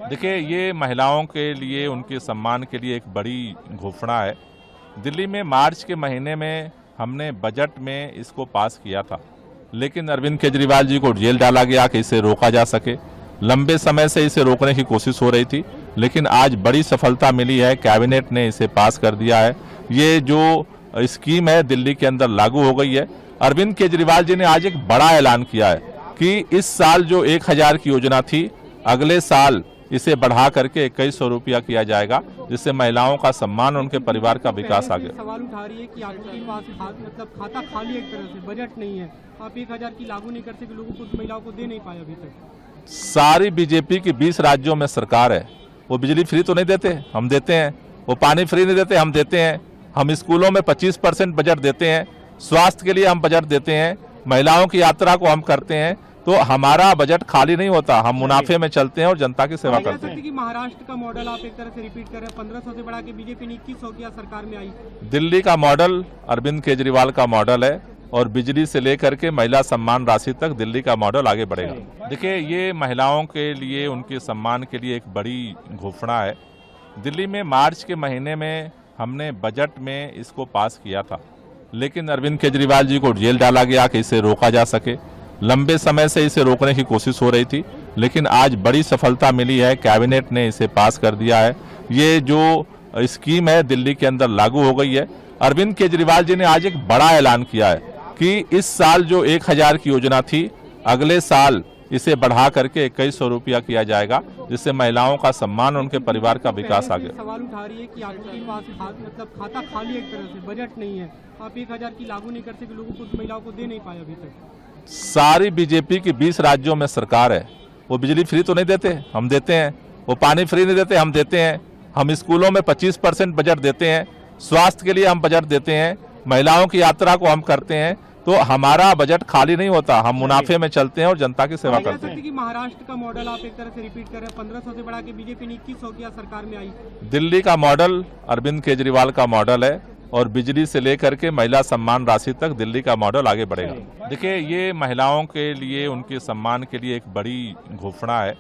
देखिए, ये महिलाओं के लिए, उनके सम्मान के लिए एक बड़ी घोषणा है। दिल्ली में मार्च के महीने में हमने बजट में इसको पास किया था, लेकिन अरविंद केजरीवाल जी को जेल डाला गया कि इसे रोका जा सके। लंबे समय से इसे रोकने की कोशिश हो रही थी, लेकिन आज बड़ी सफलता मिली है। कैबिनेट ने इसे पास कर दिया है। ये जो स्कीम है दिल्ली के अंदर लागू हो गई है। अरविंद केजरीवाल जी ने आज एक बड़ा ऐलान किया है कि इस साल जो 1000 की योजना थी, अगले साल इसे बढ़ा करके 2100 रुपया किया जाएगा, जिससे महिलाओं का सम्मान, उनके परिवार का विकास आगे। सवाल उठा रही है कि आपके पास खाता खाली, एक तरह से बजट नहीं है, आप 1000 की लागू नहीं कर सके, लोगों को, महिलाओं को दे नहीं पाए अभी तक। सारी बीजेपी की 20 राज्यों में सरकार है। वो बिजली फ्री तो नहीं देते, हम देते हैं। वो पानी फ्री नहीं देते, हम देते हैं। हम स्कूलों में 25% बजट देते हैं। स्वास्थ्य के लिए हम बजट देते हैं। महिलाओं की यात्रा को हम करते हैं। तो हमारा बजट खाली नहीं होता, हम मुनाफे में चलते हैं और जनता की सेवा करते हैं। कि महाराष्ट्र का मॉडल आप एक तरह से रिपीट कर रहे हैं, 1500 से बढ़ा के बीजेपी ने 2100 किया, सरकार में आई। दिल्ली का मॉडल अरविंद केजरीवाल का मॉडल है और बिजली से लेकर के महिला सम्मान राशि तक दिल्ली का मॉडल आगे बढ़ेगा। देखिए, ये महिलाओं के लिए, उनके सम्मान के लिए एक बड़ी घोषणा है। दिल्ली में मार्च के महीने में हमने बजट में इसको पास किया था, लेकिन अरविंद केजरीवाल जी को जेल डाला गया कि इसे रोका जा सके। लंबे समय से इसे रोकने की कोशिश हो रही थी, लेकिन आज बड़ी सफलता मिली है। कैबिनेट ने इसे पास कर दिया है। ये जो स्कीम है दिल्ली के अंदर लागू हो गई है। अरविंद केजरीवाल जी ने आज एक बड़ा ऐलान किया है कि इस साल जो 1000 की योजना थी, अगले साल इसे बढ़ा करके 2100 रुपया किया जाएगा, जिससे महिलाओं का सम्मान, उनके परिवार का विकास आगे। सवाल उठा रही है कि आपके पास खाता खाली, एक तरह से बजट नहीं है, आप 1000 की लागू नहीं कर सके, लोगों को, महिलाओं को दे नहीं पाए अभी तक। सारी बीजेपी की 20 राज्यों में सरकार है। वो बिजली फ्री तो नहीं देते, हम देते हैं। वो पानी फ्री नहीं देते, हम देते हैं। हम स्कूलों में 25% बजट देते हैं। स्वास्थ्य के लिए हम बजट देते हैं। महिलाओं की यात्रा को हम करते हैं। तो हमारा बजट खाली नहीं होता, हम मुनाफे में चलते हैं और जनता की सेवा करते हैं। कि महाराष्ट्र का मॉडल आप एक तरह से रिपीट कर रहे हैं, 1500 से बढ़ा के बीजेपी ने 2100 किया, सरकार में आई। दिल्ली का मॉडल अरविंद केजरीवाल का मॉडल है और बिजली से लेकर के महिला सम्मान राशि तक दिल्ली का मॉडल आगे बढ़ेगा। देखिए, ये महिलाओं के लिए, उनके सम्मान के लिए एक बड़ी घोषणा है।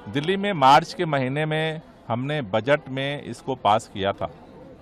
दिल्ली में मार्च के महीने में हमने बजट में इसको पास किया था,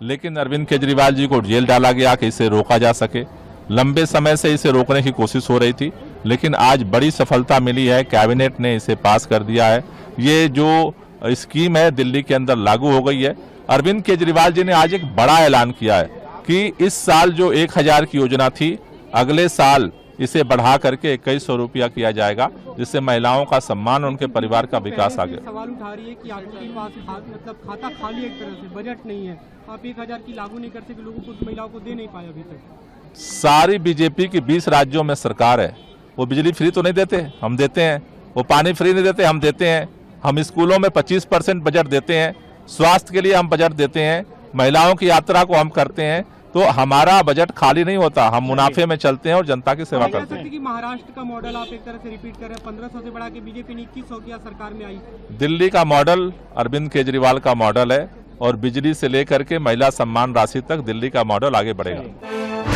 लेकिन अरविंद केजरीवाल जी को जेल डाला गया कि इसे रोका जा सके। लंबे समय से इसे रोकने की कोशिश हो रही थी, लेकिन आज बड़ी सफलता मिली है। कैबिनेट ने इसे पास कर दिया है। ये जो स्कीम है दिल्ली के अंदर लागू हो गई है। अरविंद केजरीवाल जी ने आज एक बड़ा ऐलान किया है कि इस साल जो 1000 की योजना थी, अगले साल इसे बढ़ा करके 2100 रुपया किया जाएगा, जिससे महिलाओं का सम्मान, उनके परिवार का विकास आगे। सवाल उठा रही है कि आपके पास खाता खाली, एक तरह से बजट नहीं है, आप 1000 की लागू नहीं कर सके, लोगों को, महिलाओं को दे नहीं पाए अभी तक। सारी बीजेपी की 20 राज्यों में सरकार है। वो बिजली फ्री तो नहीं देते, हम देते हैं। वो पानी फ्री नहीं देते, हम देते हैं। हम स्कूलों में 25% बजट देते हैं। स्वास्थ्य के लिए हम बजट देते हैं। महिलाओं की यात्रा को हम करते हैं। तो हमारा बजट खाली नहीं होता, हम मुनाफे में चलते हैं और जनता की सेवा करते हैं। कि महाराष्ट्र का मॉडल आप एक तरह से रिपीट कर रहे हैं, 1500 से बढ़ा के बीजेपी ने 2100 किया, सरकार में आई। दिल्ली का मॉडल अरविंद केजरीवाल का मॉडल है और बिजली से लेकर के महिला सम्मान राशि तक दिल्ली का मॉडल आगे बढ़ेगा।